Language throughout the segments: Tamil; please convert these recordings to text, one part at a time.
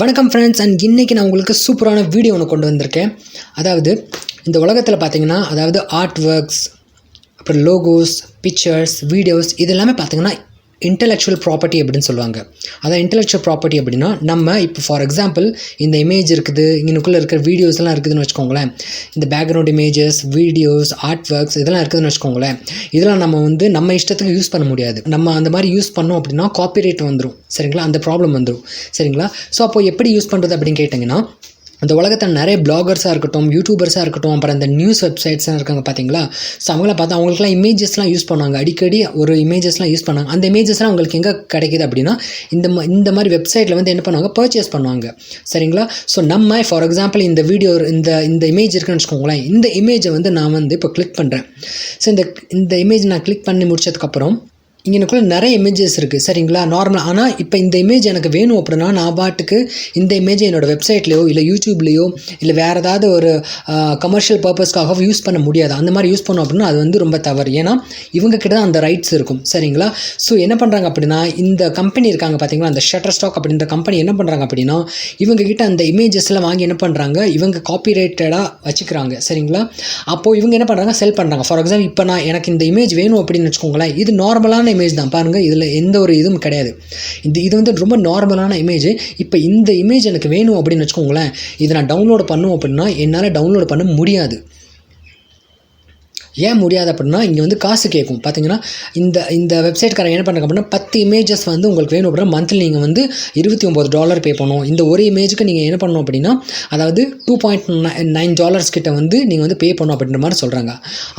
வணக்கம் ஃப்ரெண்ட்ஸ், அண்ட் இன்றைக்கி நான் உங்களுக்கு சூப்பரான வீடியோ ஒன்று கொண்டு வந்திருக்கேன். அதாவது இந்த உலகத்தில் பார்த்தீங்கன்னா, அதாவது ஆர்ட் ஒர்க்ஸ், அப்புறம் லோகோஸ், பிக்சர்ஸ், வீடியோஸ் இது எல்லாமே பார்த்தீங்கன்னா இன்டெலெக்சுவல் ப்ராப்பர்ட்டி அப்படின்னு சொல்லுவாங்க. அதான் இன்டெலெக்சுவல் ப்ராப்பர்ட்டி அப்படின்னா, நம்ம இப்போ ஃபார் எக்ஸாம்பிள் இந்த இமேஜ் இருக்குது, இங்கனுக்குள்ளே இருக்கிற வீடியோஸ்லாம் இருக்குதுன்னு வச்சுக்கோங்களேன். இந்த background images, videos, art works இதெல்லாம் இருக்குதுன்னு வச்சுக்கோங்களேன். இதெல்லாம் நம்ம இஷ்டத்துக்கு யூஸ் பண்ண முடியாது. நம்ம அந்த மாதிரி யூஸ் பண்ணோம் அப்படின்னா காப்பிரைட் வந்துடும், சரிங்களா? அந்த ப்ராப்ளம் வந்துடும், சரிங்களா? ஸோ அப்போ எப்படி யூஸ் பண்ணுறது அப்படின்னு கேட்டிங்கன்னா, அந்த உலகத்தில் நிறைய பிளாகர்ஸாக இருக்கட்டும், யூடியூபர்ஸாக இருக்கட்டும், அப்புறம் இந்த நியூஸ் வெப்சைட்ஸ்லாம் இருக்காங்க பார்த்தீங்களா? ஸோ அவங்களாம் பார்த்தா அவங்களுக்குலாம் இமேஜஸ்லாம் யூஸ் பண்ணுவாங்க, அடிக்கடி ஒரு இமேஜஸ்லாம் யூஸ் பண்ணாங்க. அந்த இமேஜஸ்லாம் அவங்களுக்கு எங்கே கிடைக்கிது அப்படின்னா, இந்த மாதிரி வெப்சைட்டில் வந்து என்ன பண்ணுவாங்க, பர்ச்சேஸ் பண்ணுவாங்க, சரிங்களா? ஸோ நம்ம ஃபார் எக்ஸாம்பிள் இந்த வீடியோ இந்த இமேஜ் இருக்குன்னு வச்சுக்கோங்களேன். இந்த இமேஜை வந்து நான் வந்து இப்போ கிளிக் பண்ணுறேன். ஸோ இந்த இமேஜ் நான் கிளிக் பண்ணி முடிச்சதுக்கப்புறம் இங்கனுக்குள்ளே நிறைய இமேஜஸ் இருக்குது, சரிங்களா? நார்மலாக. ஆனால் இப்போ இந்த இமேஜ் எனக்கு வேணும் அப்படின்னா நான் பாட்டுக்கு இந்த இமேஜை என்னோடய வெப்சைட்லேயோ இல்லை யூடியூப்லேயோ இல்லை வேறு ஏதாவது ஒரு கமர்ஷியல் பர்பஸ்க்காக யூஸ் பண்ண முடியாது. அந்த மாதிரி யூஸ் பண்ணோம் அப்படின்னா அது வந்து ரொம்ப தவறு. ஏன்னா இவங்கக்கிட்ட தான் அந்த ரைட்ஸ் இருக்கும், சரிங்களா? ஸோ என்ன பண்ணுறாங்க அப்படின்னா, இந்த கம்பெனி இருக்காங்க பார்த்தீங்களா, அந்த ஷட்டர்ஸ்டாக் அப்படின்ற கம்பெனி என்ன பண்ணுறாங்க அப்படின்னா, இவங்கக்கிட்ட அந்த இமேஜஸ்லாம் வாங்கி என்ன பண்ணுறாங்க, இவங்க காப்பிரைட்டடாக வச்சுக்கிறாங்க, சரிங்களா? அப்போது இவங்க என்ன பண்ணுறாங்க, செல் பண்ணுறாங்க. ஃபார் எக்ஸாம்பிள் இப்போ எனக்கு இந்த இமேஜ் வேணும் அப்படின்னு வச்சுக்கோங்களேன். இது நார்மலான இமேஜ் தான் பாருங்கள், இதில் எந்த ஒரு இதுவும் கிடையாது. இது வந்து ரொம்ப நார்மலான இமேஜ். இப்போ இந்த இமேஜ் எனக்கு வேணும் அப்படின்னு வச்சுக்கோங்களேன். இதை நான் டவுன்லோட் பண்ணும் அப்படின்னா என்னால் டவுன்லோட் பண்ண முடியாது. ஏன் முடியாது அப்படின்னா, இங்கே வந்து காசு கேட்கும். பார்த்தீங்கன்னா இந்த வெப்சைட்காரங்க என்ன பண்ணுறாங்க அப்படின்னா, 10 இமேஜஸ் வந்து உங்களுக்கு வேணும் அப்படின்னா மந்த்லி நீங்கள் வந்து $29 பே பண்ணணும். இந்த ஒரு இமேஜுக்கு நீங்கள் என்ன பண்ணணும் அப்படின்னா, அதாவது $2.9 கிட்ட வந்து நீங்கள் வந்து பே பண்ணணும் அப்படின்ற மாதிரி சொல்கிறாங்க.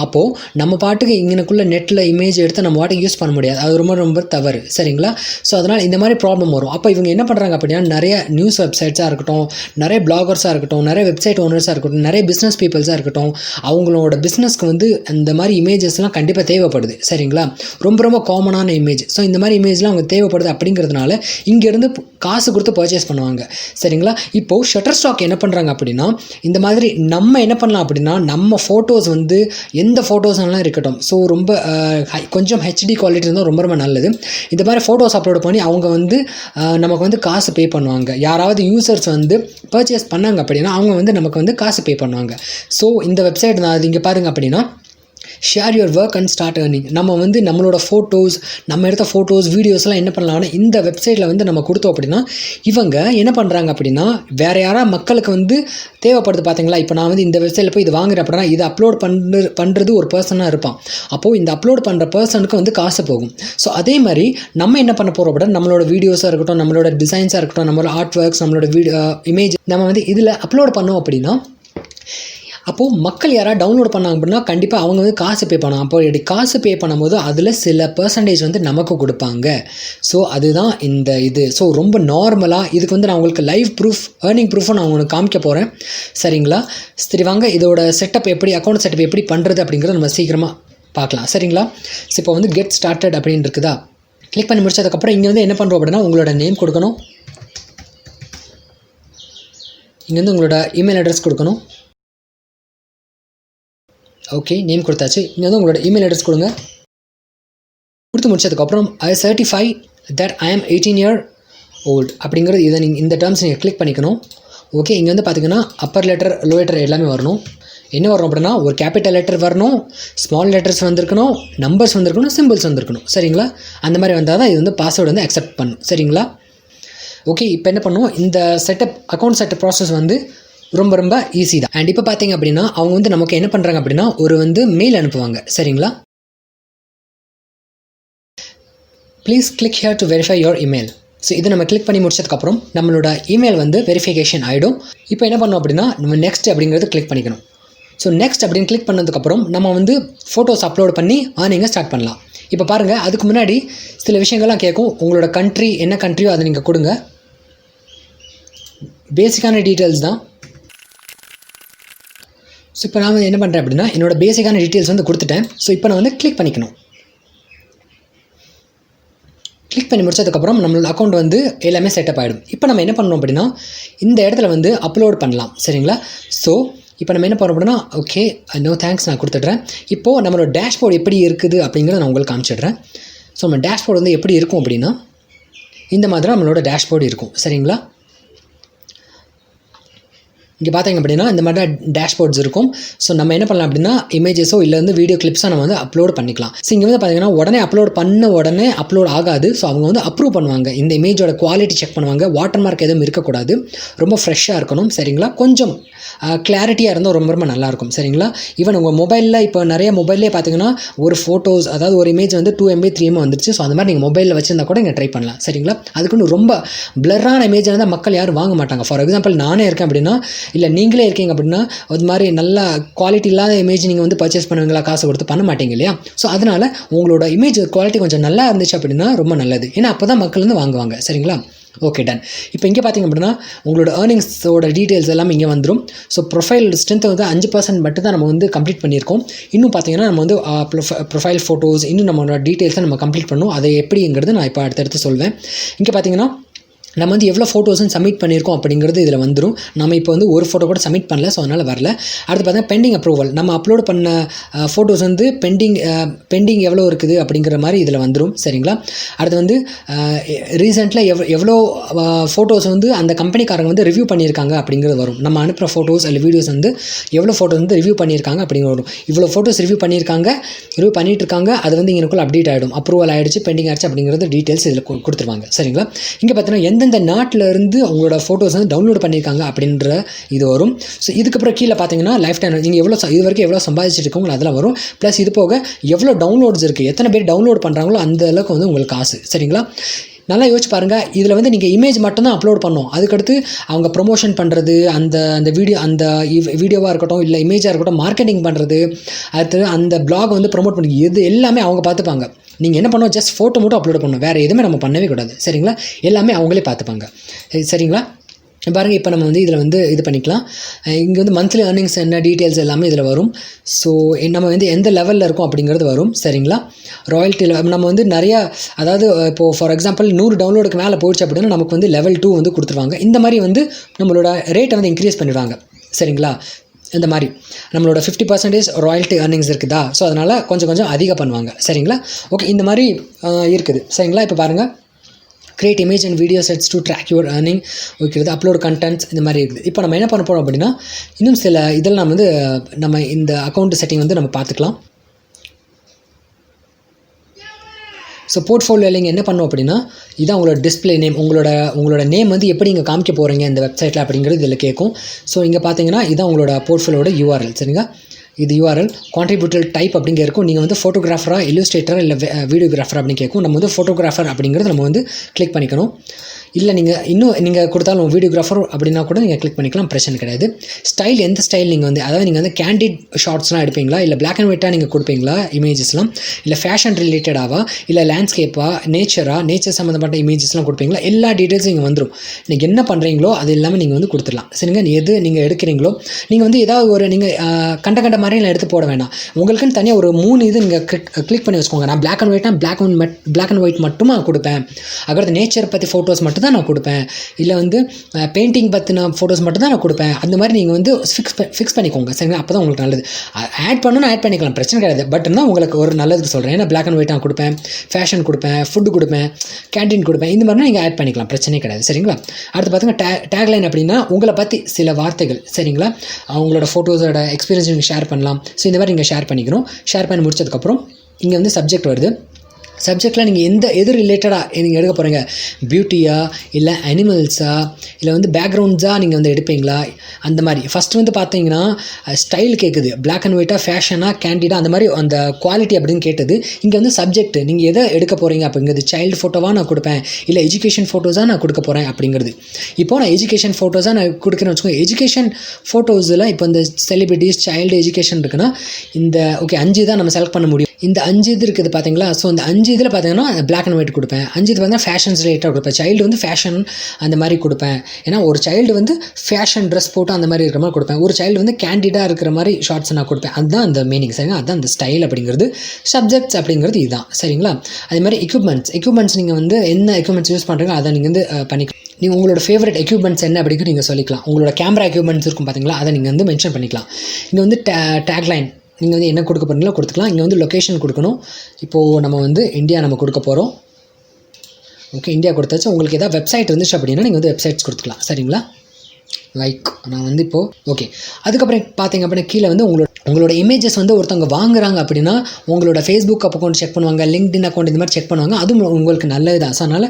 அப்போது நம்ம பாட்டுக்கு இங்கனுக்குள்ளே நெட்டில் இமேஜ் எடுத்து நம்ம பாட்டுக்கு யூஸ் பண்ண முடியாது. அது ரொம்ப ரொம்ப தவறு, சரிங்களா? ஸோ அதனால் இந்த மாதிரி ப்ராப்ளம் வரும். அப்போ இவங்க என்ன பண்ணுறாங்க அப்படின்னா, நிறைய நியூஸ் வெப்சைட்ஸாக இருக்கட்டும், நிறைய பிளாகர்ஸாக இருக்கட்டும், நிறைய வெப்சைட் ஓனர்ஸாக இருக்கட்டும், நிறைய பிஸ்னஸ் பீப்புள்ஸாக இருக்கட்டும், அவங்களோட பிஸ்னஸ்க்கு வந்து அந்த மாதிரி இமேஜஸ்லாம் கண்டிப்பாக தேவைப்படுது, சரிங்களா? ரொம்ப ரொம்ப காமனான இமேஜ். ஸோ இந்த மாதிரி இமேஜ்லாம் அவங்க தேவைப்படுது அப்படிங்கிறதுனால இங்கேருந்து காசு கொடுத்து பர்ச்சேஸ் பண்ணுவாங்க, சரிங்களா? இப்போது ஷட்டர்ஸ்டாக் என்ன பண்ணுறாங்க அப்படின்னா, இந்த மாதிரி நம்ம என்ன பண்ணலாம் அப்படின்னா, நம்ம ஃபோட்டோஸ் வந்து எந்த ஃபோட்டோஸ்லாம் இருக்கட்டும், ஸோ ரொம்ப கொஞ்சம் ஹெச்டி குவாலிட்டி இருந்தால் ரொம்ப ரொம்ப நல்லது. இந்த மாதிரி ஃபோட்டோஸ் அப்லோட் பண்ணி அவங்க வந்து நமக்கு வந்து காசு பே பண்ணுவாங்க. யாராவது யூசர்ஸ் வந்து பர்ச்சேஸ் பண்ணாங்க அப்படின்னா அவங்க வந்து நமக்கு வந்து காசு பே பண்ணுவாங்க. ஸோ இந்த வெப்சைட் நான் அது இங்கே பாருங்கள் அப்படின்னா, share your work and start earning. நம்ம வந்து நம்மளோட ஃபோட்டோஸ், நம்ம எடுத்த ஃபோட்டோஸ், வீடியோஸ்லாம் என்ன பண்ணலாம்னா இந்த வெப்சைட்டில் வந்து நம்ம கொடுத்தோம் அப்படின்னா, இவங்க என்ன பண்ணுறாங்க அப்படின்னா, வேறு யாராவது மக்களுக்கு வந்து தேவைப்படுது பார்த்தீங்களா? இப்போ நான் வந்து இந்த வெப்சைட்டில் போய் இது வாங்குறேன் அப்படின்னா, இதை அப்லோட் பண்ணுறது ஒரு பர்சனாக இருப்பான். அப்போது இந்த அப்லோட் பண்ணுற பர்சனுக்கு வந்து காசு போகும். ஸோ அதே மாதிரி நம்ம என்ன பண்ண போகிறோம் அப்படின்னா, நம்மளோட வீடியோஸாக இருக்கட்டும், நம்மளோட டிசைன்ஸாக இருக்கட்டும், நம்மளோட ஆர்ட் ஒர்க்ஸ், நம்மளோட இமேஜ் நம்ம வந்து இதில் அப்லோட் பண்ணோம் அப்படின்னா, அப்போது மக்கள் யாராவது டவுன்லோட் பண்ணாங்க அப்படின்னா கண்டிப்பாக அவங்க வந்து காசு பே பண்ணுவாங்க. அப்போ இப்படி காசு பே பண்ணும்போது அதில் சில பர்சன்டேஜ் வந்து நமக்கு கொடுப்பாங்க. ஸோ அதுதான் இந்த இது. ஸோ ரொம்ப நார்மலாக இதுக்கு வந்து நான் உங்களுக்கு லைவ் ப்ரூஃப், ஏர்னிங் ப்ரூஃபும் நான் உங்களுக்கு காமிக்க போகிறேன், சரிங்களா? சரி வாங்க, இதோட செட்டப் எப்படி, அக்கௌண்ட் செட்டப் எப்படி பண்ணுறது அப்படிங்கிறத நம்ம சீக்கிரமாக பார்க்கலாம், சரிங்களா? ஸோ இப்போ வந்து கெட் ஸ்டார்டட் அப்படின்னு இருக்குதா, கிளிக் பண்ணி முடிச்சதுக்கப்புறம் இங்கே வந்து என்ன பண்ணுறோம் அப்படின்னா, உங்களோட நேம் கொடுக்கணும். இங்கே வந்து உங்களோட இமெயில் அட்ரஸ் கொடுக்கணும். ஓகே, நேம் கொடுத்தாச்சு. இங்கே வந்து உங்களோட இமெயில் அட்ரஸ் கொடுங்க. கொடுத்து முடிச்சதுக்கப்புறம் ஐ சர்டிஃபை தட் ஐ ஆம் 18 years old அப்படிங்கிறது இதை நீங்கள் இந்த டேர்ம்ஸ் நீங்கள் கிளிக் பண்ணிக்கணும். ஓகே, இங்கே வந்து பார்த்தீங்கன்னா அப்பர் லெட்டர், லோ லெட்டர் எல்லாமே வரணும். என்ன வரும் அப்படின்னா, ஒரு கேபிட்டல் லெட்டர் வரணும், ஸ்மால் லெட்டர்ஸ் வந்திருக்கணும், நம்பர்ஸ் வந்திருக்கணும், சிம்பிள்ஸ் வந்திருக்கணும், சரிங்களா? அந்த மாதிரி வந்தால் தான் இது வந்து பாஸ்வேர்டு வந்து அக்செப்ட் பண்ணும், சரிங்களா? ஓகே, இப்போ என்ன பண்ணுவோம், இந்த செட்டப் அக்கௌண்ட் செட்டப் ப்ராசஸ் வந்து ரொம்ப ரொம்ப ஈஸி தான். அண்ட் இப்போ பார்த்தீங்க அப்படின்னா அவங்க வந்து நமக்கு என்ன பண்ணுறாங்க அப்படின்னா, ஒரு வந்து மெயில் அனுப்புவாங்க, சரிங்களா? Please click here to verify your email. So இதை நம்ம கிளிக் பண்ணி முடிச்சதுக்கப்புறம் நம்மளோட இமெயில் வந்து வெரிஃபிகேஷன் ஆகிடும். இப்போ என்ன பண்ணோம் அப்படின்னா, நம்ம நெக்ஸ்ட் அப்படிங்கிறது கிளிக் பண்ணிக்கணும். ஸோ நெக்ஸ்ட் அப்படின்னு கிளிக் பண்ணதுக்கப்புறம் நம்ம வந்து ஃபோட்டோஸ் அப்லோட் பண்ணி ஏர்னிங்கை ஸ்டார்ட் பண்ணலாம். இப்போ பாருங்கள், அதுக்கு முன்னாடி சில விஷயங்கள்லாம் கேட்கும். உங்களோட கண்ட்ரி என்ன கண்ட்ரியோ அதை நீங்கள் கொடுங்க. பேசிக்கான டீட்டெயில்ஸ் தான். ஸோ இப்போ நான் வந்து என்ன பண்ணுறேன் அப்படின்னா, என்னோடய பேசிக்கான டீட்டெயில்ஸ் வந்து கொடுத்துட்டேன். ஸோ இப்போ நான் வந்து கிளிக் பண்ணிக்கணும். கிளிக் பண்ணி முடிச்சதுக்கப்புறம் நம்மளோட அக்கௌண்ட் வந்து எல்லாமே செட்டப் ஆகிடும். இப்போ நம்ம என்ன பண்ணணும் அப்படின்னா, இந்த இடத்துல வந்து அப்லோட் பண்ணலாம், சரிங்களா? ஸோ இப்போ நம்ம என்ன பண்ணுறோம் அப்படின்னா, ஓகே நோ தேங்க்ஸ் நான் கொடுத்துட்றேன். இப்போது நம்மளோட டேஷ்போர்டு எப்படி இருக்குது அப்படிங்கிறத நான் உங்களுக்கு காமிச்சிடுறேன். ஸோ நம்ம டேஷ்போர்டு வந்து எப்படி இருக்கும் அப்படின்னா, இந்த மாதிரி நம்மளோட டேஷ்போர்டு இருக்கும், சரிங்களா? இங்கே பார்த்தீங்க அப்படின்னா இந்த மாதிரி டேஷ்போர்ட்ஸ் இருக்கும். ஸோ நம்ம என்ன பண்ணலாம் அப்படின்னா இமேஜஸோ இல்லை வந்து வீடியோ கிளிப்ஸாக நம்ம வந்து அப்லோட் பண்ணிக்கலாம். ஸோ இங்கே வந்து பார்த்தீங்கன்னா உடனே அப்லோட் ஆகாது. ஸோ அவங்க வந்து அப்ரூவ் பண்ணுவாங்க, இந்த இமேஜோட குவாலிட்டி செக் பண்ணுவாங்க, வாட்டர் மார்க் எதுவும் இருக்கக்கூடாது, ரொம்ப ஃப்ரெஷ்ஷாக இருக்கணும் சரிங்களா, கொஞ்சம் கிளாரிட்டியாக இருந்தால் ரொம்ப ரொம்ப நல்லாயிருக்கும் சரிங்களா. ஈவன் உங்கள் மொபைலில் இப்போ நிறைய மொபைல்லே பார்த்தீங்கன்னா ஒரு ஃபோட்டோஸ் அதாவது ஒரு இமேஜ் வந்து 2 MB 3 MB வந்துருச்சு. ஸோ அந்த மாதிரி நீங்கள் மொபைலில் வச்சிருந்தா கூட நீங்கள் ட்ரை பண்ணலாம் சரிங்களா. அதுக்குன்னு ரொம்ப பிளரான இமேஜ் இருந்தால் மக்கள் யாரும் வாங்க மாட்டாங்க. ஃபார் எக்ஸாம்பிள் நானே இருக்கேன் அப்படின்னா, இல்லை நீங்களே இருக்கீங்க அப்படின்னா, அது மாதிரி நல்ல குவாலிட்டி இல்லாத இமேஜ் நீங்கள் வந்து பர்ச்சேஸ் பண்ணுவீங்களா, காசு கொடுத்து பண்ண மாட்டீங்க இல்லையா. ஸோ அதனால் உங்களோட இமேஜ் குவாலிட்டி கொஞ்சம் நல்லா இருந்துச்சு அப்படின்னா ரொம்ப நல்லது. ஏன்னா அப்போ தான் மக்கள் வந்து வாங்குவாங்க சரிங்களா. Okay done. இப்போ இங்கே பார்த்தீங்க அப்படின்னா உங்களோட ஏர்னிங்ஸோட டீட்டெயில்ஸ் எல்லாம் இங்கே வந்துடும். ஸோ ப்ரொஃபைல் ஸ்ட்ரென்த் வந்து 5% மட்டும் தான் நம்ம வந்து கம்ப்ளீட் பண்ணியிருக்கோம். இன்னும் பார்த்தீங்கன்னா நம்ம வந்து ப்ரொஃபைல் ஃபோட்டோஸ் இன்னும் நம்மளோட டீட்டெயில்ஸை நம்ம கம்ப்ளீட் பண்ணணும். அதை எப்படிங்கிறது நான் இப்போ அடுத்தடுத்து சொல்வேன். இங்கே பார்த்தீங்கன்னா நம்ம வந்து எவ்வளோ ஃபோட்டோஸும் சப்மிட் பண்ணியிருக்கோம் அப்படிங்கிறது இதில் வந்துடும். நம்ம இப்போ வந்து ஒரு ஃபோட்டோ கூட சப்மிட் பண்ணல, ஸோ அதனால் வரல. அடுத்து பார்த்தீங்கன்னா பெண்டிங் அப்ரூவல், நம்ம அப்லோட் பண்ண ஃபோட்டோஸ் வந்து பெண்டிங் எவ்வளோ இருக்குது அப்படிங்கிற மாதிரி இதில் வந்துடும் சரிங்களா. அடுத்து வந்து ரீசெண்டில் எவ்வளோ ஃபோட்டோஸ் வந்து அந்த கம்பெனிக்காரங்க வந்து ரிவ்யூ பண்ணியிருக்காங்க அப்படிங்கிறது வரும். நம்ம அனுப்புகிற ஃபோட்டோஸ் இல்லை வீடியோஸ் வந்து எவ்வளோ ஃபோட்டோஸ் வந்து ரிவ்யூ பண்ணியிருக்காங்க அப்படிங்கிறது வரும். இவ்வளோ ஃபோட்டோஸ் ரிவ்யூ பண்ணிட்டு இருக்காங்க, அது வந்து இங்கேக்குள்ள அப்டேட் ஆகிடும், அப்ரூவல் ஆகிடுச்சு, பெண்டிங் ஆகிடுச்சு அப்படிங்கிறது டீட்டெயில்ஸ் இதில் கொடுத்துருவாங்க சரிங்களா. இங்கே பார்த்தீங்கன்னா எந்தெந்த நாட்டில் இருந்து உங்களோட ஃபோட்டோஸ் வந்து டவுன்லோட் பண்ணியிருக்காங்க அப்படின்ற இது வரும். ஸோ இதுக்கப்புறம் கீழே பார்த்தீங்கன்னா லைஃப் டைம் நீங்கள் இது வரைக்கும் எவ்வளோ சம்பாதிச்சிருக்கோங்க அதெல்லாம் வரும். ப்ளஸ் இது போக எவ்வளோ டவுன்லோட்ஸ் இருக்குது, எத்தனை பேர் டவுன்லோட் பண்ணுறாங்களோ அந்த அளவுக்கு வந்து உங்களுக்கு காசு சரிங்களா. நல்லா யோசிச்சு பாருங்கள். இதில் வந்து நீங்கள் இமேஜ் மட்டும்தான் அப்லோட் பண்ணோம், அதுக்கடுத்து அவங்க ப்ரொமோஷன் பண்ணுறது, அந்த வீடியோவாக இருக்கட்டும் இல்லை இமேஜாக இருக்கட்டும், மார்க்கெட்டிங் பண்ணுறது, அடுத்து அந்த பிளாக் வந்து ப்ரொமோட் பண்ணி இது எல்லாமே அவங்க பார்த்துப்பாங்க. நீங்கள் என்ன பண்ணணும், ஜஸ்ட் ஃபோட்டோ மட்டும் அப்லோட் பண்ணணும், வேறு எதுவுமே நம்ம பண்ணவே கூடாது சரிங்களா. எல்லாமே அவங்களே பார்த்துப்பாங்க சரிங்களா. பாருங்கள், இப்போ நம்ம வந்து இதில் வந்து இது பண்ணிக்கலாம். இங்கே வந்து மந்த்லி ஏர்னிங்ஸ் என்ன டீட்டெயில்ஸ் எல்லாமே இதில் வரும். ஸோ நம்ம வந்து எந்த லெவலில் இருக்கும் அப்படிங்கிறது வரும் சரிங்களா. ராயல்ட்டி நம்ம வந்து நிறையா, அதாவது இப்போது ஃபார் எக்ஸாம்பிள் 100 டவுன்லோடுக்கு மேலே போயிடுச்சு அப்படின்னா நமக்கு வந்து லெவல் 2 வந்து கொடுத்துருவாங்க. இந்த மாதிரி வந்து நம்மளோட ரேட்டை வந்து இன்க்ரீஸ் பண்ணிடுவாங்க சரிங்களா. இந்த மாதிரி நம்மளோட 50% ராயல்ட்டி ஏர்னிங்ஸ் இருக்குதா, ஸோ அதனால் கொஞ்சம் அதிகம் பண்ணுவாங்க சரிங்களா. ஓகே, இந்த மாதிரி இருக்குது சரிங்களா. இப்போ பாருங்கள், create image and video sets to track your earning okay, upload contents இந்த மாதிரி இருக்குது. இப்போ நம்ம என்ன பண்ண போகிறோம் அப்படின்னா, இன்னும் சில இதெல்லாம் வந்து நம்ம இந்த அக்கௌண்ட் செட்டிங் வந்து நம்ம பார்த்துக்கலாம். ஸோ போர்ட்ஃபோலியோவில் என்ன பண்ணோம் அப்படின்னா, இதான் உங்களோட டிஸ்பிளே நேம், உங்களோட நேம் வந்து எப்படி இங்கே காமிக்க போகிறீங்க இந்த வெப்சைட்டில் அப்படிங்கிறது இதில் கேட்கும். ஸோ இங்கே பார்த்தீங்கன்னா இதான் உங்களோட போர்ட்ஃபோலியோட URL சரிங்களா. இது URL கான்ட்ரிபியூட்டர் டைப் அப்படிங்க இருக்கும். நீங்கள் வந்து ஃபோட்டோகிராஃபராக, இல்லுஸ்ட்ரேட்டர் இல்லை வீடியோகிராஃபர் அப்படின்னு கேட்கும். நம்ம வந்து ஃபோட்டோகிராஃபர் அப்படிங்கிறது நம்ம வந்து கிளிக் பண்ணிக்கணும். இல்லை நீங்கள் கொடுத்தாலும் வீடியோகிராஃபர் அப்படின்னா கூட நீங்கள் கிளிக் பண்ணிக்கலாம், பிரச்சனை கிடையாது. ஸ்டைல், எந்த ஸ்டைல் நீங்கள் வந்து, அதாவது நீங்கள் வந்து கேண்டிட் ஷார்ட்ஸ்லாம் எடுப்பீங்களா, இல்லை பிளாக் அண்ட் ஒயிட்டாக நீங்கள் கொடுப்பீங்களா இமேஜஸ்லாம், இல்லை ஃபேஷன் ரிலேட்டடாவா, இல்லை லேண்ட்ஸ்கேப்பா, நேச்சர் சம்மந்தப்பட்ட இமேஜஸ்லாம் கொடுப்பீங்களா, எல்லா டீட்டெயில்ஸும் இங்கே வந்துடும். நீங்கள் என்ன பண்ணுறீங்களோ அது எல்லாமே நீங்கள் வந்து கொடுத்துடலாம் சரிங்க. எது நீங்கள் எடுக்கிறீங்களோ, நீங்கள் வந்து ஏதாவது ஒரு நீங்கள் கண்ட மாதிரிலாம் எடுத்து போட வேண்டாம். உங்களுக்குன்னு தனியாக ஒரு 3 இது நீங்கள் கிளிக் பண்ணி வச்சுக்கோங்க. நான் பிளாக் அண்ட் ஒயிட்னா பிளாக் அண்ட் ஒயிட் மட்டும் நான் கொடுப்பேன், அடுத்து நேச்சர் பற்றி ஃபோட்டோஸ் மட்டும் தான் நான் கொடுப்பேன், இல்லை வந்து பெயிண்டிங் பற்றின ஃபோட்டோஸ் மட்டும் தான் நான் கொடுப்பேன். அந்த மாதிரி நீங்கள் வந்து ஃபிக்ஸ் பண்ணிக்கோங்க சரிங்களா. அப்போ தான் உங்களுக்கு நல்லது. ஆட் பண்ணிக்கலாம், பிரச்சனை கிடையாது. பட் இருந்தால் உங்களுக்கு ஒரு நல்லதுக்கு சொல்கிறேன். ஏன்னா பிளாக் அண்ட் ஒயிட் நான் கொடுப்பேன், ஃபேஷன் கொடுப்பேன், ஃபுட்டு கொடுப்பேன், கேண்டீன் கொடுப்பேன், இந்த மாதிரினா நீங்கள் ஆட் பண்ணிக்கலாம், பிரச்சனை கிடையாது சரிங்களா. அடுத்து பார்த்தீங்கன்னா டேக்லைன் அப்படின்னா உங்களை பற்றி சில வார்த்தைகள் சரிங்களா. அவங்களோட ஃபோட்டோஸோட எக்ஸ்பீரியன்ஸ் நீங்கள் ஷேர் பண்ணலாம். ஸோ இந்த மாதிரி நீங்கள் ஷேர் பண்ணி முடிச்சதுக்கப்புறம் இங்கே வந்து சப்ஜெக்ட் வருது. சப்ஜெக்டில் நீங்கள் எது ரிலேட்டடாக நீங்கள் எடுக்க போகிறீங்க, பியூட்டியா இல்லை அனிமல்ஸா இல்லை வந்து பேக்ரவுண்ட்ஸாக நீங்கள் வந்து எடுப்பீங்களா, அந்த மாதிரி. ஃபஸ்ட்டு வந்து பார்த்தீங்கன்னா ஸ்டைல் கேட்குது, பிளாக் அண்ட் ஒயிட்டாக, ஃபேஷனாக, கேண்டிடாக, அந்த மாதிரி அந்த குவாலிட்டி அப்படின்னு கேட்டது. இங்கே வந்து சப்ஜெக்ட் நீங்கள் எதை எடுக்க போகிறீங்க அப்படிங்கிறது, சைல்டு ஃபோட்டோவாக நான் கொடுப்பேன் இல்லை எஜுகேஷன் ஃபோட்டோஸாக நான் கொடுக்க போகிறேன் அப்படிங்கிறது. இப்போது நான் எஜுகேஷன் ஃபோட்டோஸாக நான் கொடுக்குறேன்னு வச்சுக்கோங்க. எஜுகேஷன் ஃபோட்டோஸில் இப்போ இந்த செலிபிரிட்டிஸ், சைல்டு எஜுகேஷன் இருக்குன்னா இந்த 5 தான் நம்ம செலக்ட் பண்ண முடியும். இந்த 5 இது இருக்குது பார்த்தீங்களா. ஸோ இந்த 5 இதில் பார்த்தீங்கன்னா பிளாக் அண்ட் ஒயிட் கொடுப்பேன், 5 இது பார்த்தீங்கன்னா ஃபேஷன்ஸ் ரிலேட்டாக கொடுப்பேன். சைல்டு வந்து ஃபேஷன் அந்த மாதிரி கொடுப்பேன், ஏன்னா ஒரு சைல்டு வந்து ஃபேஷன் ட்ரெஸ் போட்டு அந்த மாதிரி இருக்கிற மாதிரி கொடுப்பேன். ஒரு சைல்டு வந்து கேண்டிடாக இருக்கிற மாதிரி ஷார்ட்ஸ் நான் கொடுப்பேன். அதுதான் அந்த மீனிங் சரிங்களா. அதுதான் அந்த ஸ்டைல் அப்படிங்கிறது. சப்ஜெக்ட்ஸ் அப்படிங்கிறது இதுதான் சரிங்களா. அதே மாதிரி எக்யூப்மெண்ட்ஸ் நீங்கள் வந்து என்ன எக்யூப்மெண்ட்ஸ் யூஸ் பண்ணுறீங்களோ அதை நீங்கள் வந்து பண்ணிக்கலாம். நீங்கள் உங்களோட ஃபேவரட் எக்யூப்மெண்ட்ஸ் என்ன அப்படிங்கிறது நீங்கள் சொல்லிக்கலாம். உங்களோட கேமரா எக்யூப்மெண்ட்ஸ் இருக்கும் பார்த்தீங்களா, அதை நீங்கள் வந்து மென்ஷன் பண்ணிக்கலாம். இங்கே வந்து டேக்லைன் நீங்கள் வந்து என்ன கொடுக்க போகிறீங்களோ கொடுத்துக்கலாம். இங்கே வந்து லொக்கேஷன் கொடுக்கணும். இப்போது நம்ம வந்து இந்தியா நம்ம கொடுக்க போகிறோம். ஓகே, இந்தியா கொடுத்தாச்சு. உங்களுக்கு எதாவது வெப்சைட் இருந்துச்சு அப்படின்னா நீங்கள் வந்து வெப்சைட்ஸ் கொடுத்துக்கலாம் சரிங்களா. லைக் நான் வந்து இப்போது ஓகே. அதுக்கப்புறம் பார்த்தீங்க அப்படின்னா கீழே வந்து உங்களோட இமேஜஸ் வந்து ஒருத்தவங்க வாங்குறாங்க அப்படின்னா உங்களோட ஃபேஸ்புக் அக்கௌண்ட் செக் பண்ணுவாங்க, லிங்க்டின் அக்கௌண்ட் இந்த மாதிரி செக் பண்ணுவாங்க. அதுவும் உங்களுக்கு நல்லது தான். ஸோ அதனால்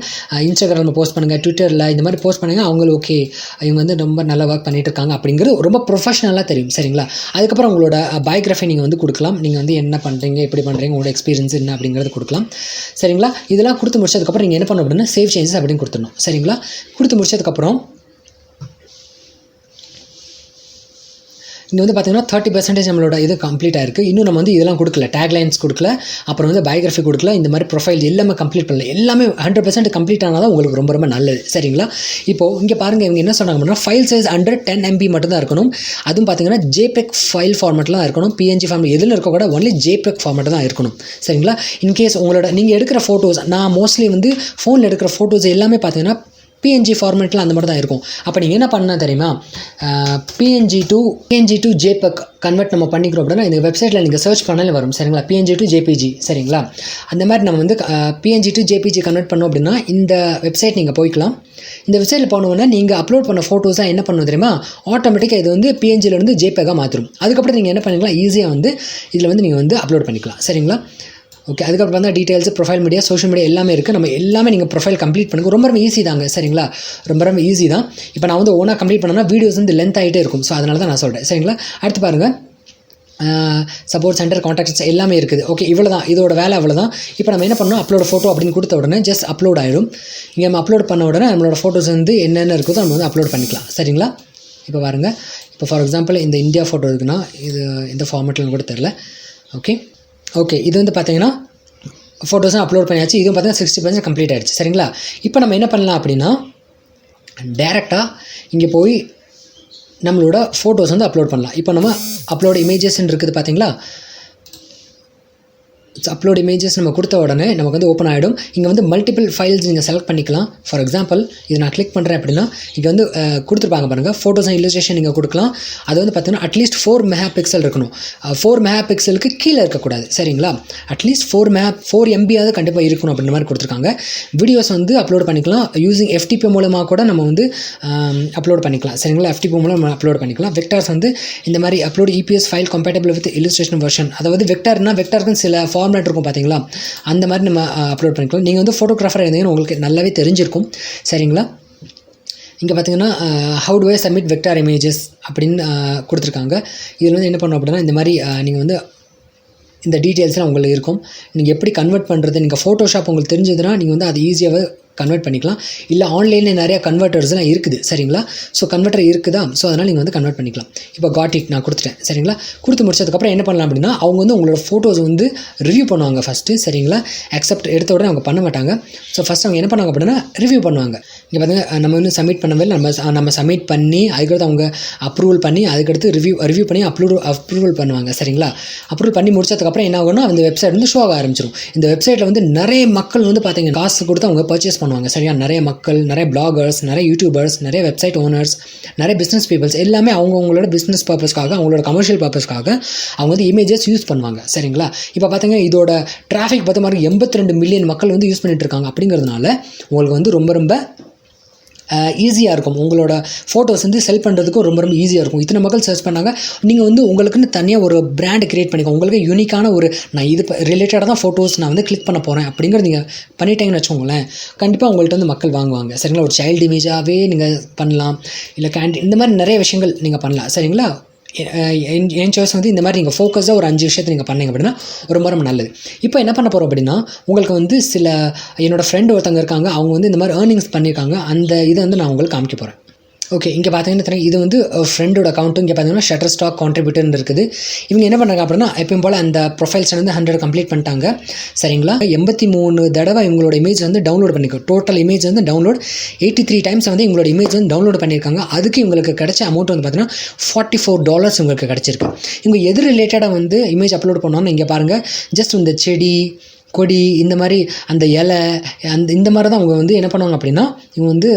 இன்ஸ்டாகிராமில் போஸ்ட் பண்ணுங்கள், ட்விட்டரில் இந்த மாதிரி போஸ்ட் பண்ணுங்கள். அவங்களுக்கு ஓகே இவங்க வந்து ரொம்ப நல்லா ஒர்க் பண்ணிட்டு இருக்காங்க அப்படிங்கிறது ரொம்ப ப்ரொஃபஷனலாக தெரியும். சரிங்களா? அதுக்கப்புறம் உங்களோட பயோகிராஃபி நீங்கள் வந்து கொடுக்கலாம். நீங்கள் வந்து என்ன பண்ணுறீங்க, எப்படி பண்ணுறீங்க, உங்களோட எக்ஸ்பீரியன்ஸ் என்ன அப்படிங்கிறது கொடுக்கலாம். சரிங்களா? இதெல்லாம் கொடுத்து முடிச்சதுக்கப்புறம் நீங்கள் என்ன பண்ணணும் அப்படின்னா சேவ் சேஞ்சஸ் அப்படின்னு கொடுத்துடணும். சரிங்களா? கொடுத்து முடிச்சதுக்கப்புறம் இங்கே வந்து பார்த்தீங்கன்னா 30% நம்மளோட இது கம்ப்ளீட் ஆயிருக்கு. இன்னும் நம்ம வந்து இதெல்லாம் கொடுக்கல, டேக்லைன்ஸ் கொடுக்கல, அப்புறம் வந்து பயோகிராஃபி கொடுக்கல, இந்த மாதிரி ப்ரொஃபைல் எல்லாமே கம்ப்ளீட் பண்ணல. எல்லாமே 100% கம்ப்ளீட் ஆனால் தான் உங்களுக்கு ரொம்ப ரொம்ப நல்லது. சரிங்களா? இப்போது இங்கே பாருங்கள், இவங்க என்ன சொன்னாங்க அப்படின்னா ஃபைல் சைஸ் அண்டர் 10 MB மட்டும் தான் இருக்கணும். அதுவும் பார்த்தீங்கன்னா JPEG ஃபைல் ஃபார்மேட்டில் தான் இருக்கணும். PNG ஃபார்மேட் எதில் இருக்க கூட ஒன்லி JPEG ஃபார்மேட் தான் இருக்கணும். சரிங்களா? இன்கேஸ் உங்களோட நீங்கள் எடுக்கிற ஃபோட்டோஸ், நான் மோஸ்ட்லி வந்து ஃபோனில் எடுக்கிற ஃபோட்டோஸ் எல்லாமே பார்த்தீங்கன்னா PNG ஃபார்மேட்டில் அந்த மாதிரி தான் இருக்கும். அப்போ நீங்கள் என்ன பண்ணால் தெரியுமா, PNG to JPEG கன்வெர்ட் நம்ம பண்ணிக்கிறோம் அப்படின்னா இந்த வெப்சைட்டில் நீங்கள் சர்ச் பண்ணாலே வரும். சரிங்களா? PNG to JPG. சரிங்களா? அந்த மாதிரி நம்ம வந்து PNG to JPG கன்வெர்ட் பண்ணோம் அப்படின்னா இந்த வெப்சைட் நீங்கள் போய்க்கலாம். இந்த வெப்சைட்டில் போனோன்னா நீங்கள் அப்லோட் பண்ண ஃபோட்டோஸாக என்ன பண்ணணும் தெரியுமா, ஆட்டோமேட்டிக்காக இது வந்து PNGலேருந்து JPEG மாற்றும். அதுக்கப்புறம் நீங்கள் என்ன பண்ணிக்கலாம், ஈஸியாக வந்து இதில் வந்து நீங்கள் வந்து அப்லோட் பண்ணிக்கலாம். சரிங்களா? ஓகே. அதுக்கப்புறம் வந்து details, profile media, social media எல்லாமே இருக்குது. நம்ம எல்லாமே நீங்கள் ப்ரொஃபைல் கம்ப்ளீட் பண்ணுங்க. ரொம்ப ரொம்ப ஈஸி தாங்க. சரிங்களா? ரொம்ப ரொம்ப ஈஸி தான். இப்போ நான் வந்து ஓனாக கம்ப்ளீட் பண்ணேன்னா வீடியோஸ் வந்து லென்த் ஆகிட்டே இருக்கும். ஸோ அதனால தான் நான் சொல்கிறேன். சரிங்களா? அடுத்து பாருங்கள், சப்போர்ட் சென்டர், கான்டாக்ட்ஸ் எல்லாமே இருக்குது. ஓகே, இவ்வளோ தான், இதோட வேலை அவ்வளோ தான். இப்போ நம்ம என்ன பண்ணணும், அப்லோட் ஃபோட்டோ அப்படின்னு கொடுத்த உடனே ஜஸ்ட் அப்லோட் ஆகிடும். இங்கே நம்ம அப்லோட் பண்ண உடனே நம்மளோட ஃபோட்டோஸ் வந்து என்னென்ன இருக்குதோ நம்ம வந்து அப்லோட் பண்ணிக்கலாம். சரிங்களா? இப்போ பாருங்கள், இப்போ ஃபார் எக்ஸாம்பிள் இந்த இந்தியா ஃபோட்டோ இருக்குன்னா இது இந்த ஃபார்மேட்டில் கூட தெரில. ஓகே இது வந்து பார்த்தீங்கன்னா ஃபோட்டோஸும் அப்லோட் பண்ணியாச்சு. இதுவும் பார்த்தீங்கன்னா 60% கம்ப்ளீட் ஆகிடுச்சு. சரிங்களா? இப்போ நம்ம என்ன பண்ணலாம் அப்படின்னா டேரெக்டாக இங்கே போய் நம்மளோட ஃபோட்டோஸ் வந்து அப்லோட் பண்ணலாம். இப்போ நம்ம அப்லோட் இமேஜஸ்ன்னு இருக்குது பார்த்தீங்களா, அப்லோட் இமேஜஸ் நம்ம கொடுத்த உடனே நமக்கு வந்து ஓப்பன் ஆகிடும். இங்கே வந்து மல்டிபிள் ஃபைல்ஸ் நீங்கள் செலக்ட் பண்ணிக்கலாம். ஃபார் எக்ஸாம்பிள் இது நான் கிளிக் பண்ணுறேன் அப்படின்னா இங்கே வந்து கொடுத்துருப்பாங்க பாருங்கள், ஃபோட்டோஸ் அண்ட் இல்லஸ்ட்ரேஷன் நீங்கள் கொடுக்கலாம். அது வந்து பார்த்தீங்கன்னா அட்லீஸ்ட் 4 MP இருக்கணும். 4 MP கீழே இருக்கக்கூடாது. சரிங்களா? அட்லீஸ்ட் 4 MB கண்டிப்பாக இருக்கணும் அப்படின்ற மாதிரி கொடுத்துருக்காங்க. வீடியோஸ் வந்து அப்லோட் பண்ணிக்கலாம். யூஸிங் FTP மூலமாக கூட நம்ம வந்து அப்லோட் பண்ணிக்கலாம். சரிங்களா? FTP மூலம் நம்ம அப்லோட் பண்ணிக்கலாம். வெக்டார்ஸ் வந்து இந்த மாதிரி upload EPS file compatible with illustration version. அதாவது வெக்டார்க்கு சில ஃபார்மேட் இருக்கும் பார்த்தீங்களா, அந்த மாதிரி நம்ம அப்லோட் பண்ணிக்கலாம். நீங்கள் வந்து ஃபோட்டோகிராஃபராக இருந்தீங்கன்னா உங்களுக்கு நல்லாவே தெரிஞ்சிருக்கும். சரிங்களா? இங்கே பார்த்தீங்கன்னா how to I submit vector images அப்படின்னு கொடுத்துருக்காங்க. இதில் வந்து என்ன பண்ணணும் அப்படின்னா இந்த மாதிரி நீங்கள் வந்து இந்த டீட்டெயில்ஸ்லாம் உங்களுக்கு இருக்கும். நீங்கள் எப்படி கன்வெர்ட் பண்ணுறது, நீங்கள் ஃபோட்டோஷாப் உங்களுக்கு தெரிஞ்சதுன்னா நீங்கள் வந்து அது ஈஸியாகவே கன்வெர்ட் பண்ணிக்கலாம். இல்லை ஆன்லைனில் நிறையா கன்வெர்ட்டர்ஸ்லாம் இருக்குது. சரிங்களா? ஸோ கன்வெர்ட்டர் இருக்குதா, ஸோ அதனால் நீங்கள் வந்து கன்வெர்ட் பண்ணிக்கலாம். இப்போ காட் இட் நான் கொடுத்துட்டேன். சரிங்களா? கொடுத்து முடிச்சதுக்கப்புறம் என்ன பண்ணலாம் அப்படின்னா அவங்க வந்து உங்களோட ஃபோட்டோஸ் வந்து ரிவ்யூ பண்ணுவாங்க ஃபஸ்ட்டு. சரிங்களா? அக்செப்ட் எடுத்த உடனே அவங்க பண்ண மாட்டாங்க. ஸோ ஃபஸ்ட் அவங்க என்ன பண்ணுவாங்க அப்படின்னா ரிவ்யூ பண்ணுவாங்க. இங்கே பார்த்தீங்கன்னா நம்ம வந்து சப்மிட் பண்ணவே நம்ம சப்மிட் பண்ணி அதுக்கடுத்து அவங்க அப்ரூவல் பண்ணி அதுக்கடுத்து ரிவ்யூ பண்ணி அப்ரூவல் பண்ணுவாங்க. சரிங்களா? அப்ரூவல் பண்ணி முடிச்சதுக்கப்புறம் என்ன ஆகும்னா அந்த வெப்சைட் வந்து ஷோ ஆக ஆரம்பிச்சிடும். இந்த வெப்சைட்டில் வந்து நிறைய மக்கள் வந்து பார்த்தீங்கன்னா காசு கொடுத்து அவங்க பர்ச்சேஸ் பண்ணுவாங்க. சரியா? நிறைய மக்கள், நிறைய பிளாகர்ஸ், நிறைய யூடியூபர்ஸ், நிறைய வெப்சைட் ஓனர்ஸ், நிறைய பிஸ்னஸ் பீப்புள்ஸ் எல்லாமே அவங்களோட பிஸ்னஸ் பர்பஸ்க்காக, அவங்களோட கமர்ஷியல் பர்பஸ்க்காக அவங்க வந்து இமேஜஸ் யூஸ் பண்ணுவாங்க. சரிங்களா? இப்போ பார்த்தீங்கன்னா இதோட டிராஃபிக் பார்த்த மாதிரி 82 மில்லியன் மக்கள் வந்து யூஸ் பண்ணிட்டு இருக்காங்க. அப்படிங்கிறதுனால உங்களுக்கு வந்து ரொம்ப ரொம்ப ஈஸியாக இருக்கும். உங்களோட ஃபோட்டோஸ் வந்து செல் பண்ணுறதுக்கும் ரொம்ப ரொம்ப ஈஸியாக இருக்கும். இத்தனை மக்கள் சர்ச் பண்ணாங்க. நீங்கள் வந்து உங்களுக்குன்னு தனியாக ஒரு பிராண்ட் கிரியேட் பண்ணிக்கோங்க. உங்களுக்கு யூனிக்கான ஒரு நான் இது ரிலேட்டடாக தான் ஃபோட்டோஸ் நான் வந்து கிளிக் பண்ண போகிறேன் அப்படிங்கிறது நீங்கள் பண்ணிட்டீங்கன்னு வச்சுக்கோங்களேன், கண்டிப்பாக உங்கள்கிட்ட வந்து மக்கள் வாங்குவாங்க. சரிங்களா? ஒரு சைல்டு இமேஜாகவே நீங்கள் பண்ணலாம், இல்லை இந்த மாதிரி நிறைய விஷயங்கள் நீங்கள் பண்ணலாம். சரிங்களா? என் சாய்ஸ் வந்து இந்த மாதிரி நீங்கள் ஃபோக்கஸாக ஒரு 5 விஷயத்தை நீங்கள் பண்ணீங்க அப்படின்னா ரொம்ப ரொம்ப நல்லது. இப்போ என்ன பண்ண போகிறோம் அப்படின்னா உங்களுக்கு வந்து என்னோடய ஃப்ரெண்டு ஒருத்தவங்க இருக்காங்க, அவங்க வந்து இந்த மாதிரி ஏர்னிங்ஸ் பண்ணியிருக்காங்க. அந்த இதை வந்து நான் உங்களுக்கு காமிக்க போகிறேன். ஓகே, இங்கே பார்த்தீங்கன்னா இது வந்து ஃப்ரெண்டோட அக்கௌண்ட்டும் இங்கே பார்த்தீங்கன்னா ஷட்டர்ஸ்டாக் கான்ட்ரிபியூட்டர்னு இருக்குது. இவங்க என்ன பண்ணுறாங்க அப்படின்னா எப்பயும் போல் அந்த ப்ரொஃபைல்ஸ் வந்து 100 கம்ப்ளீட் பண்ணிட்டாங்க. சரிங்களா? 83 தடவை இவங்களோட இமேஜ் வந்து டவுன்லோட் பண்ணியிருக்காங்க. டோட்டல் இமேஜ் வந்து டவுன்லோட் 83 டைம்ஸ் வந்து இவங்களோட இமேஜ் வந்து டவுன்லோட் பண்ணியிருக்காங்க. அதுக்கு இவங்களுக்கு கிடைச்ச அமௌண்ட் வந்து பார்த்தீங்கன்னா $44 இவங்களுக்கு கிடச்சிருக்கு. இவங்க எது ரிலேட்டடாக வந்து இமேஜ் அப்லோட் பண்ணோன்னு இங்கே பாருங்கள், ஜஸ்ட் இந்த செடி கொடி இந்த மாதிரி அந்த இலை இந்த மாதிரி தான் அவங்க வந்து என்ன பண்ணுவாங்க அப்படின்னா இவங்க வந்து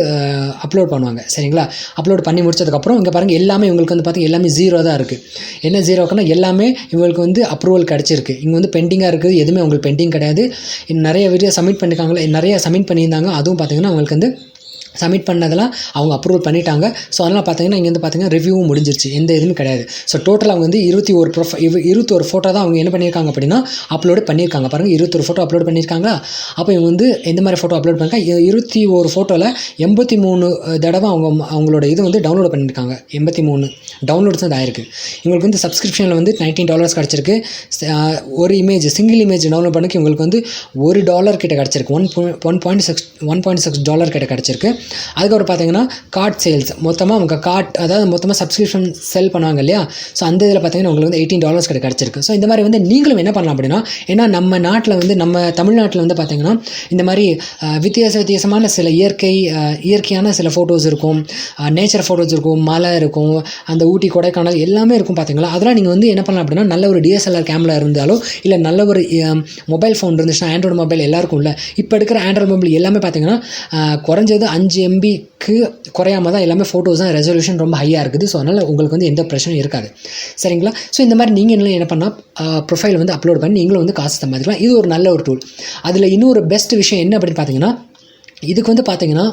அப்லோட் பண்ணுவாங்க. சரிங்களா? அப்லோட் பண்ணி முடிச்சதுக்கப்புறம் இங்கே பாருங்கள் எல்லாமே இவங்களுக்கு வந்து பார்த்திங்க எல்லாமே 0 தான் இருக்குது. என்ன 0 இருக்குன்னா எல்லாமே இவங்களுக்கு வந்து அப்ரூவல் கிடச்சிருக்கு. இங்கே வந்து பெண்டிங்காக இருக்குது, எதுவுமே உங்களுக்கு பெண்டிங் கிடையாது. நிறைய வீடியோ சப்மிட் பண்ணியிருக்காங்களே, நிறைய சப்மிட் பண்ணியிருந்தாங்க, அதுவும் பார்த்திங்கன்னா அவங்களுக்கு வந்து சப்மிட் பண்ணதெல்லாம் அவங்க அப்ரூவல் பண்ணிட்டாங்க. ஸோ அதனால் பார்த்தீங்கன்னா இங்கே வந்து பார்த்தீங்கன்னா ரிவ்யூவும் முடிஞ்சிருச்சு, எந்த இதுவுமே கிடையாது. ஸோ டோட்டல் அவங்க வந்து 21 ஃபோட்டோ தான் அவங்க என்ன பண்ணியிருக்காங்க அப்படின்னா அப்லோடு பண்ணியிருக்காங்க. பாருங்கள், 21 ஃபோட்டோ அப்லோட் பண்ணியிருக்காங்க. அப்போ இவங்க வந்து எந்த மாதிரி ஃபோட்டோ அப்லோட் பண்ணியிருக்காங்க, 21 ஃபோட்டோவில் 83 தடவை அவங்களோட இது வந்து டவுன்லோட் பண்ணியிருக்காங்க. 83 டவுன்லோட்ஸ் வந்து ஆயிருக்கு. இவங்களுக்கு வந்து சப்ஸ்கிரிப்ஷனில் வந்து $19 கிடச்சிருக்கு. ஒரு சிங்கிள் இமேஜ் டவுன்லோட் பண்ணக்கு இவங்களுக்கு வந்து $1 கிட்ட கிடச்சிருக்கு. $1.6 கிட்ட கிடச்சிருக்கு. அதுக்கப்புறம் பார்த்தீங்கன்னா கார்ட் சேல்ஸ், மொத்தமாக அவங்க மொத்தமாக சப்ஸ்கிரிப்ஷன் செல் பண்ணுவாங்க இல்லையா, ஸோ அந்த இதில் பார்த்தீங்கன்னா உங்களுக்கு வந்து $18 கிடச்சிருக்கு. ஸோ இந்த மாதிரி வந்து நீங்களும் என்ன பண்ணலாம் அப்படின்னா, ஏன்னா நம்ம நாட்டில் வந்து நம்ம தமிழ்நாட்டில் வந்து பார்த்தீங்கன்னா இந்த மாதிரி வித்தியாசமான சில இயற்கையான சில ஃபோட்டோஸ் இருக்கும், நேச்சர் ஃபோட்டோஸ் இருக்கும், மலை இருக்கும், அந்த ஊட்டி கொடைக்கானல் எல்லாமே இருக்கும் பார்த்தீங்களா. அதெல்லாம் நீங்கள் வந்து என்ன பண்ணலாம் அப்படின்னா, நல்ல ஒரு DSLR கேமரா இருந்தாலோ இல்லை நல்ல ஒரு மொபைல் ஃபோன் இருந்துச்சுன்னா, ஆண்ட்ராய்டு மொபைல் எல்லாருக்கும் இல்லை, இப்போ எடுக்கிற ஆண்ட்ராய்டு மொபைல் எல்லாமே பார்த்தீங்கன்னா குறைஞ்சது 5 MBக்கு குறையாமல் தான் எல்லாமே ஃபோட்டோஸ் தான், ரெசல்யூஷன் ரொம்ப ஹையாக இருக்குது. ஸோ அதனால் உங்களுக்கு வந்து எந்த பிரச்சனையும் இருக்காது, சரிங்களா. ஸோ இந்த மாதிரி நீங்கள் என்ன பண்ணால் ப்ரொஃபைல் வந்து அப்லோட் பண்ணி நீங்களும் வந்து காசு சம்பாதிக்கலாம். இது ஒரு நல்ல ஒரு டூல். அதில் இன்னொரு பெஸ்ட் விஷயம் என்ன அப்படின்னு பார்த்தீங்கன்னா, இதுக்கு வந்து பார்த்தீங்கன்னா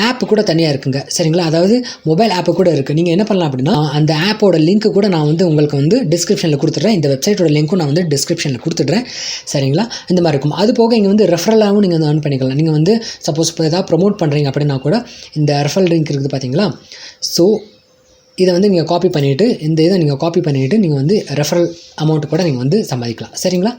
ஆப் கூட தனியாக இருக்குங்க, சரிங்களா. அதாவது மொபைல் ஆப்பு கூட இருக்குது. நீங்கள் என்ன பண்ணலாம் அப்படின்னா, அந்த ஆப்போட லிங்க்கு கூட நான் வந்து உங்களுக்கு வந்து டிஸ்கிரிப்ஷனில் கொடுத்துட்றேன். இந்த வெப்சைட்டோட லிங்க்கும் நான் வந்து டிஸ்கிரிப்ஷனில் கொடுத்துட்றேன், சரிங்களா. இந்த மாதிரி இருக்கும். அது போக இங்கே வந்து ரெஃபரலாகவும் நீங்கள் வந்து earn பண்ணிக்கலாம். நீங்கள் வந்து சப்போஸ் இப்போ ஏதாவது ப்ரொமோட் பண்ணுறீங்க அப்படின்னா கூட இந்த ரெஃபரல் லிங்க் இருக்குது பார்த்தீங்களா. ஸோ இதை வந்து நீங்கள் காப்பி பண்ணிவிட்டு நீங்கள் வந்து ரெஃபரல் அமௌண்ட்டு கூட நீங்கள் வந்து சம்பாதிக்கலாம், சரிங்களா.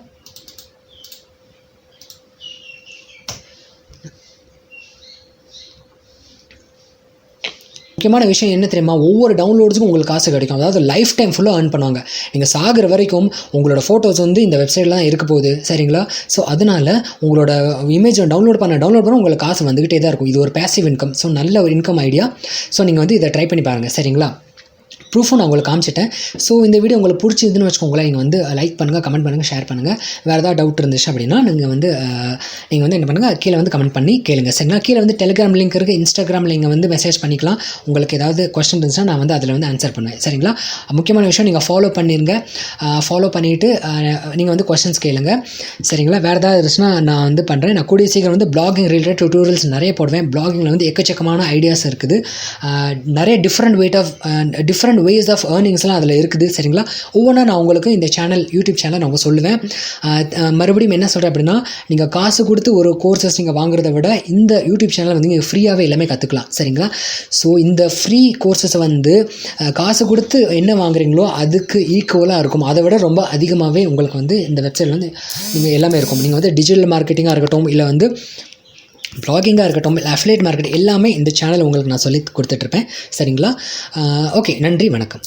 முக்கியமான விஷயம் என்ன தெரியுமா, ஒவ்வொரு டவுன்லோட்ஸுக்கும் உங்களுக்கு காசு கிடைக்கும். அதாவது லைஃப் டைம் ஃபுல்லாக earn பண்ணுவாங்க. நீங்கள் சாகிற வரைக்கும் உங்களோட ஃபோட்டோஸ் வந்து இந்த வெப்சைட்டில் தான் இருக்க போகுது, சரிங்களா. ஸோ அதனால் உங்களோட இமேஜை டவுன்லோட் பண்ண உங்களுக்கு காசு வந்துக்கிட்டே தான் இருக்கும். இது ஒரு பேசிவ் இன்கம். ஸோ நல்ல ஒரு இன்கம் ஐடியா. ஸோ நீங்கள் வந்து இதை ட்ரை பண்ணி பாருங்கள், சரிங்களா. ப்ரூஃபும் நான் உங்களுக்கு காமிச்சிட்டேன். ஸோ இந்த வீடியோ உங்களுக்கு பிடிச்சிதுன்னு வச்சுக்கோங்களேன், நீங்கள் வந்து லைக் பண்ணுங்கள், கமெண்ட் பண்ணுங்கள், ஷேர் பண்ணுங்கள். வேறு ஏதாவது டவுட் இருந்துச்சு அப்படின்னா நீங்கள் வந்து என்ன பண்ணுங்கள், கீழே வந்து கமெண்ட் பண்ணி கேளுங்க, சரிங்களா. கீழே வந்து டெலிகிராம் லிங்க் இருக்குது, இன்ஸ்டாகிராமில் நீங்கள் வந்து மெசேஜ் பண்ணிக்கலாம். உங்களுக்கு ஏதாவது கொஸ்டின் இருந்துச்சுன்னா நான் வந்து அதில் வந்து ஆன்சர் பண்ணுவேன், சரிங்களா. முக்கியமான விஷயம், நீங்கள் ஃபாலோ பண்ணிடுங்க. ஃபாலோ பண்ணிவிட்டு நீங்கள் வந்து கொஸ்டின்ஸ் கேளுங்க, சரிங்களா. வேறு ஏதாவது இருந்துச்சுன்னா நான் வந்து பண்ணுறேன். நான் கூடிய சீக்கிரம் வந்து பிளாகிங் ரிலேட்டட் டியூட்டோரியல்ஸ் நிறைய போடுவேன். பிளாகிங்கில் வந்து எக்கச்சக்கமான ஐடியாஸ் இருக்குது. நிறைய டிஃப்ரெண்ட் வேஸ் ஆஃப் ஏர்னிங்ஸ்லாம் அதில் இருக்குது, சரிங்களா. ஒவ்வொன்றா நான் உங்களுக்கு இந்த யூடியூப் சேனல் நான் சொல்லுவேன். மறுபடியும் என்ன சொல்கிறேன் அப்படின்னா, நீங்கள் காசு கொடுத்து ஒரு கோர்சஸ் நீங்கள் வாங்குறத விட இந்த யூடியூப் சேனல் வந்து நீங்கள் ஃப்ரீயாகவே எல்லாமே கற்றுக்கலாம், சரிங்களா. ஸோ இந்த ஃப்ரீ கோர்சஸை வந்து காசு கொடுத்து என்ன வாங்குறீங்களோ அதுக்கு ஈக்குவலாக இருக்கும். அதை விட ரொம்ப அதிகமாகவே உங்களுக்கு வந்து இந்த வெப்சைட்டில் வந்து நீங்கள் எல்லாமே இருக்கும். நீங்கள் வந்து டிஜிட்டல் மார்க்கெட்டிங்காக இருக்கட்டும், இல்லை வந்து ப்ளாகிங்காக இருக்கட்டும், இல்லை அஃபிலியேட் மார்க்கெட் எல்லாமே இந்த சேனல் உங்களுக்கு நான் சொல்லி கொடுத்துட்ருப்பேன், சரிங்களா. ஓகே, நன்றி, வணக்கம்.